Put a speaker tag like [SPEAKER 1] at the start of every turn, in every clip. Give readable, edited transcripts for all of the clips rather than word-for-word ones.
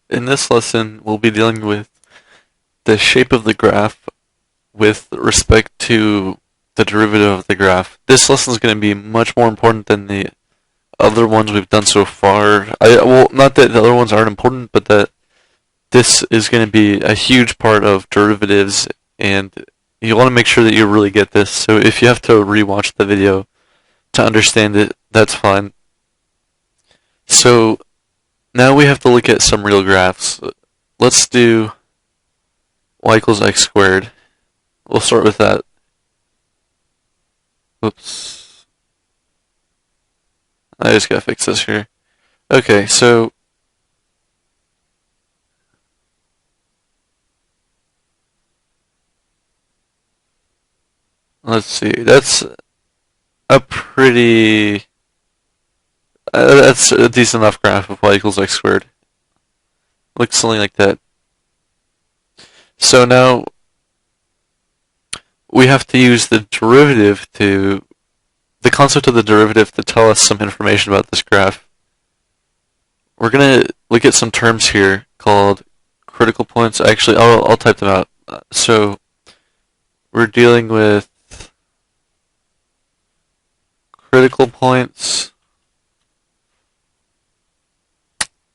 [SPEAKER 1] In this lesson, we'll be dealing with the shape of the graph with respect to the derivative of the graph. This lesson is going to be much more important than the other ones we've done so far. Well, not that the other ones aren't important, but that this is going to be a huge part of derivatives, and you want to make sure that you really get this. So if you have to rewatch the video to understand it, that's fine. So now we have to look at some real graphs. Let's do y equals x squared. We'll start with that. Oops. I just gotta fix this here. Okay, so let's see. That's a pretty... that's a decent enough graph of y equals x squared. Looks something like that. So now we have to use the concept of the derivative to tell us some information about this graph. We're going to look at some terms here called critical points. Actually, I'll type them out. So we're dealing with critical points,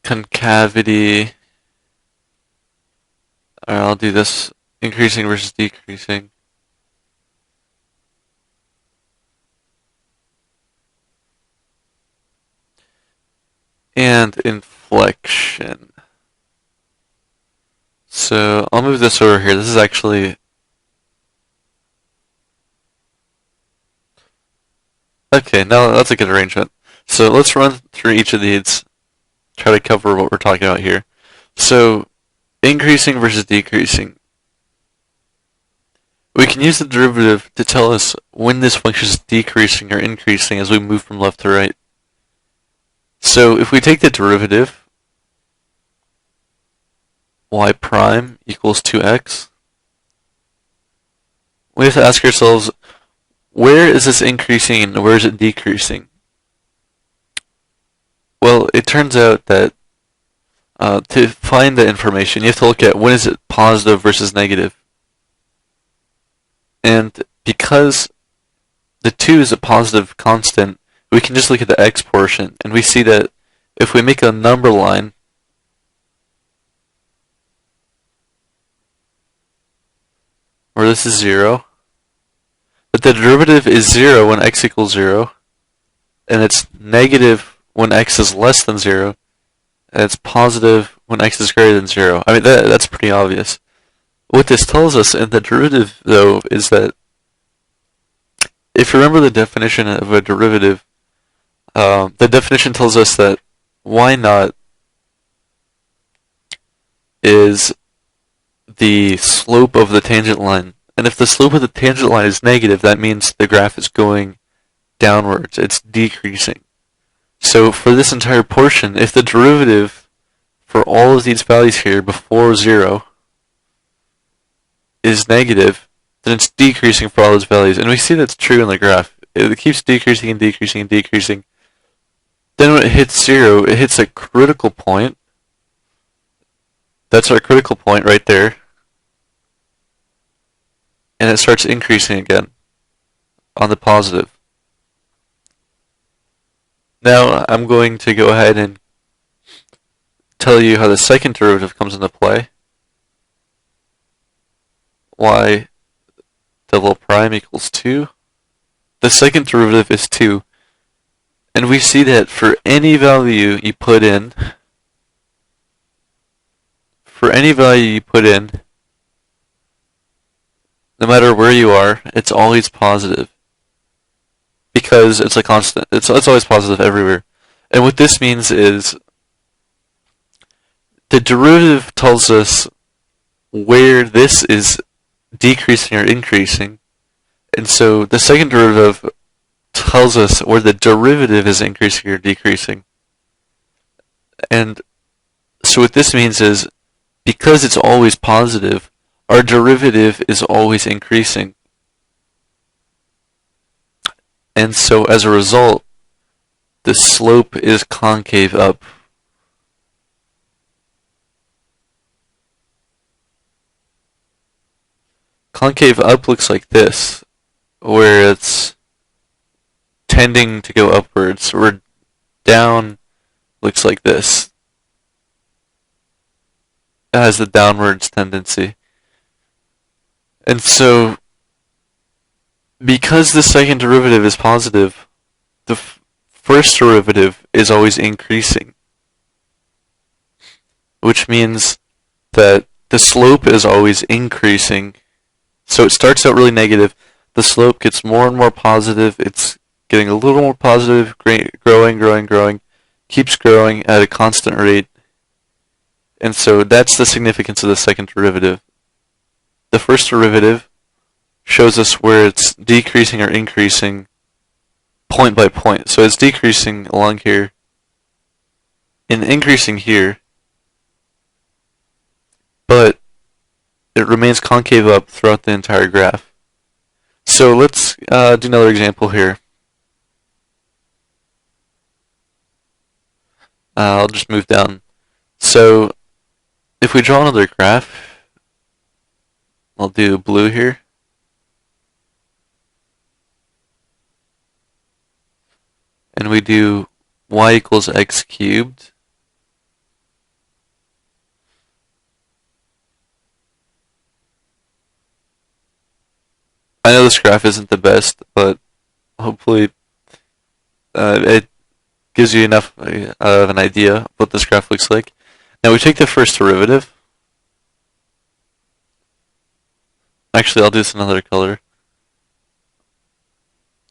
[SPEAKER 1] concavity. Alright, I'll do this. Increasing versus decreasing. And inflection. So I'll move this over here. This is actually... Okay, now that's a good arrangement. So let's run through each of these, try to cover what we're talking about here. So, increasing versus decreasing. We can use the derivative to tell us when this function is decreasing or increasing as we move from left to right. So if we take the derivative, y prime equals 2x, we have to ask ourselves, where is this increasing and where is it decreasing? Well, it turns out that to find the information, you have to look at when is it positive versus negative. And because the 2 is a positive constant, we can just look at the x portion, and we see that if we make a number line, where this is 0, but the derivative is 0 when x equals 0, and it's negative when x is less than 0, and it's positive when x is greater than 0. I mean, that's pretty obvious. What this tells us in the derivative, though, is that if you remember the definition of a derivative, the definition tells us that y naught is the slope of the tangent line. And if the slope of the tangent line is negative, that means the graph is going downwards. It's decreasing. So for this entire portion, if the derivative for all of these values here before 0 is negative, then it's decreasing for all those values. And we see that's true in the graph. It keeps decreasing and decreasing and decreasing. Then when it hits 0, it hits a critical point. That's our critical point right there. And it starts increasing again on the positive. Now I'm going to go ahead and tell you how the second derivative comes into play. Y double prime equals 2. The second derivative is 2. And we see that for any value you put in, no matter where you are, it's always positive. Because it's a constant. It's always positive everywhere. And what this means is the derivative tells us where this is decreasing or increasing. And so the second derivative tells us where the derivative is increasing or decreasing. And so what this means is, because it's always positive, our derivative is always increasing. And so as a result, the slope is concave up. concave up looks like this, where it's tending to go upwards, where down looks like this. It has the downwards tendency. And so, because the second derivative is positive, the first derivative is always increasing, which means that the slope is always increasing. So it starts out really negative, the slope gets more and more positive, it's getting a little more positive, growing, keeps growing at a constant rate. And so that's the significance of the second derivative. The first derivative shows us where it's decreasing or increasing point by point. So it's decreasing along here and increasing here, but it remains concave up throughout the entire graph. So let's do another example here. I'll just move down. So if we draw another graph, I'll do blue here. And we do y equals x cubed. I know this graph isn't the best, but hopefully it gives you enough of an idea of what this graph looks like. Now we take the first derivative. Actually, I'll do this in another color.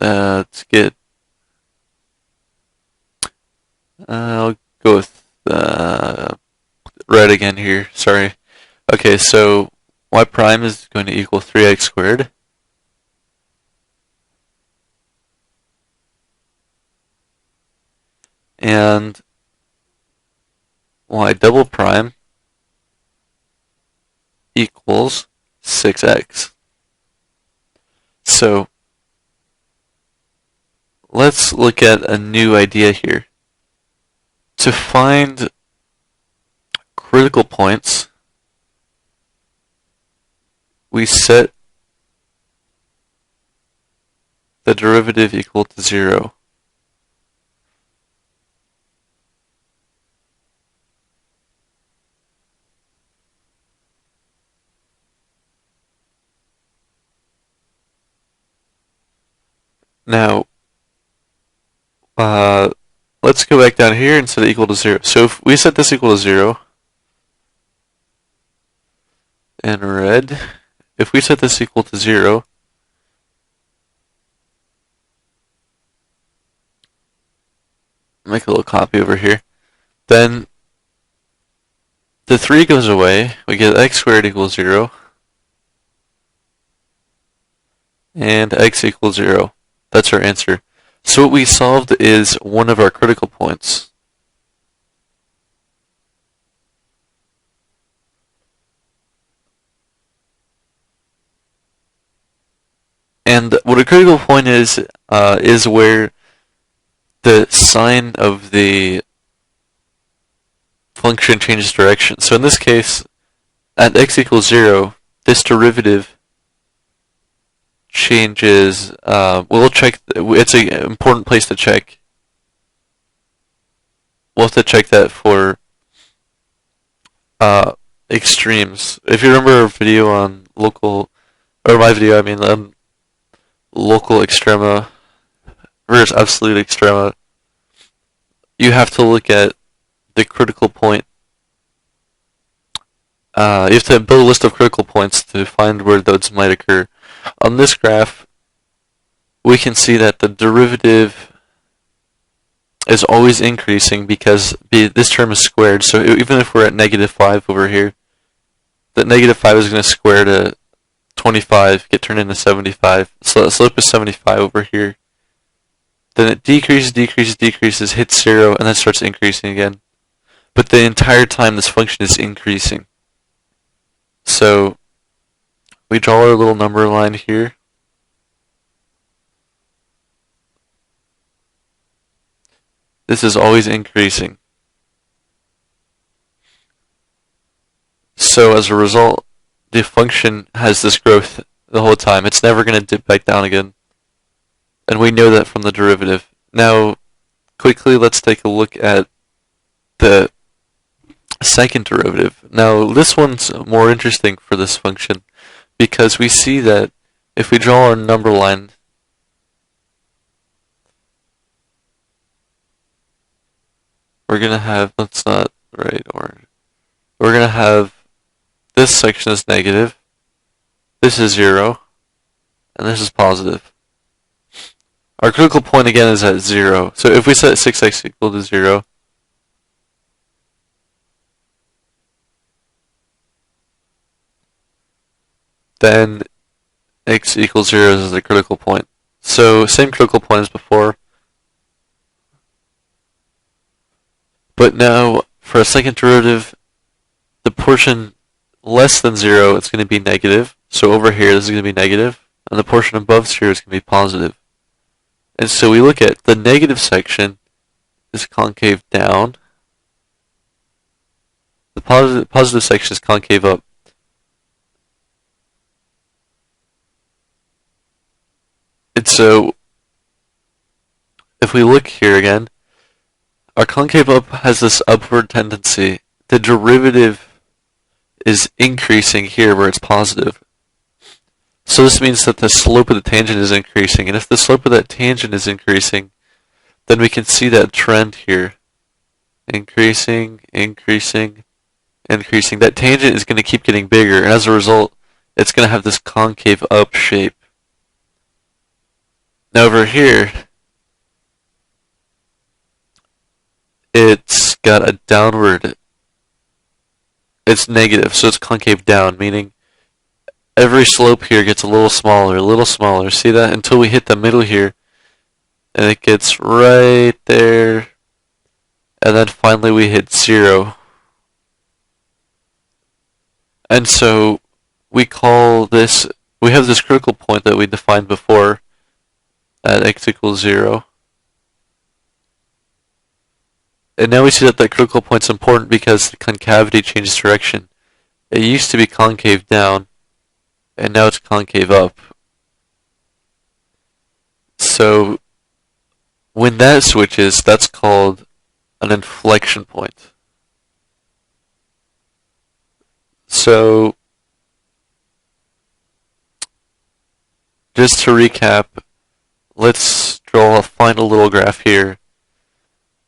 [SPEAKER 1] To get, I'll go with red again here. Sorry. Okay, so y prime is going to equal 3x squared. And y double prime equals 6x. So let's look at a new idea here. To find critical points, we set the derivative equal to 0. Now, let's go back down here and set it equal to 0. So if we set this equal to 0, in red, if we set this equal to 0, make a little copy over here, then the 3 goes away, we get x squared equals 0, and x equals 0. That's our answer. So what we solved is one of our critical points. And what a critical point is where the sign of the function changes direction. So in this case, at x equals 0, this derivative changes. We'll check. It's an important place to check. We'll have to check that for extremes. If you remember our video on local, or my video, I mean, local extrema versus absolute extrema, you have to look at the critical point. You have to build a list of critical points to find where those might occur. On this graph, we can see that the derivative is always increasing because this term is squared. So even if we're at -5 over here, that -5 is going to square to 25, get turned into 75. So the slope is 75 over here. Then it decreases, hits 0, and then starts increasing again. But the entire time this function is increasing. So we draw our little number line here. This is always increasing. So as a result, the function has this growth the whole time. It's never going to dip back down again. And we know that from the derivative. Now, quickly, let's take a look at the second derivative. Now, this one's more interesting for this function because we see that if we draw our number line, we're going to have, that's not right, or we're going to have this section is negative, this is 0, and this is positive. Our critical point again is at 0. So if we set 6x equal to 0, then x equals 0 is the critical point. So same critical point as before. But now for a second derivative, the portion less than 0 is going to be negative. So over here this is going to be negative, and the portion above 0 is going to be positive. And so we look at the negative section is concave down. The positive section is concave up. And so if we look here again, our concave up has this upward tendency. The derivative is increasing here where it's positive. So this means that the slope of the tangent is increasing. And if the slope of that tangent is increasing, then we can see that trend here. Increasing, increasing, increasing. That tangent is going to keep getting bigger. And as a result, it's going to have this concave up shape. Now over here, it's got a downward, it's negative, so it's concave down, meaning every slope here gets a little smaller. See that? Until we hit the middle here, and it gets right there, and then finally we hit 0. And so we call this, we have this critical point that we defined before at x equals 0. And now we see that that critical point is important because the concavity changes direction. It used to be concave down, and now it's concave up. So when that switches, that's called an inflection point. So just to recap, let's draw a final little graph here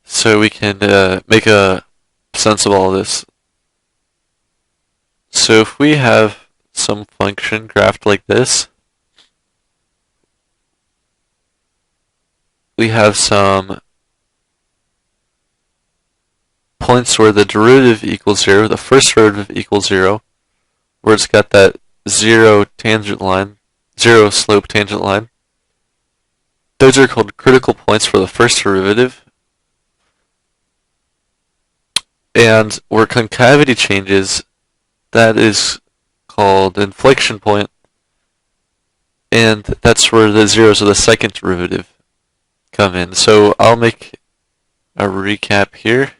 [SPEAKER 1] so we can make a sense of all this. So if we have some function graphed like this, we have some points where the derivative equals 0, the first derivative equals 0, where it's got that 0 tangent line, 0 slope tangent line. Those are called critical points for the first derivative. And where concavity changes, that is called inflection point, and that's where the zeros of the second derivative come in. So I'll make a recap here.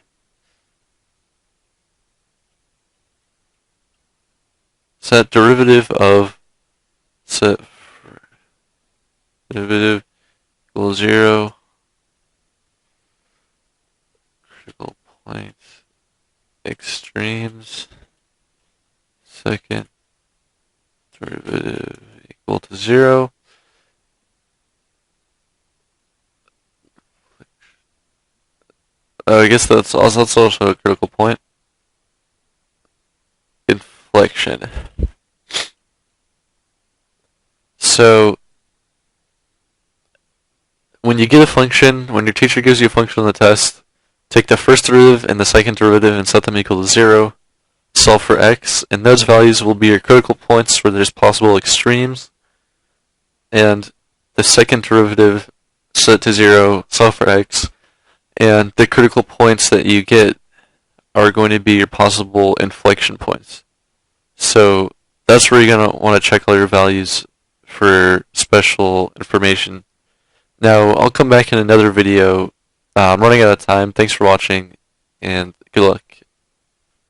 [SPEAKER 1] Set derivative equals 0, critical point, extremes, second derivative equal to 0. I guess that's also a critical point. Inflection. So when you get a function, when your teacher gives you a function on the test, take the first derivative and the second derivative and set them equal to 0. Solve for x, and those values will be your critical points where there's possible extremes. And the second derivative set to 0, solve for x, and the critical points that you get are going to be your possible inflection points. So that's where you're going to want to check all your values for special information. Now, I'll come back in another video. I'm running out of time. Thanks for watching, and good luck.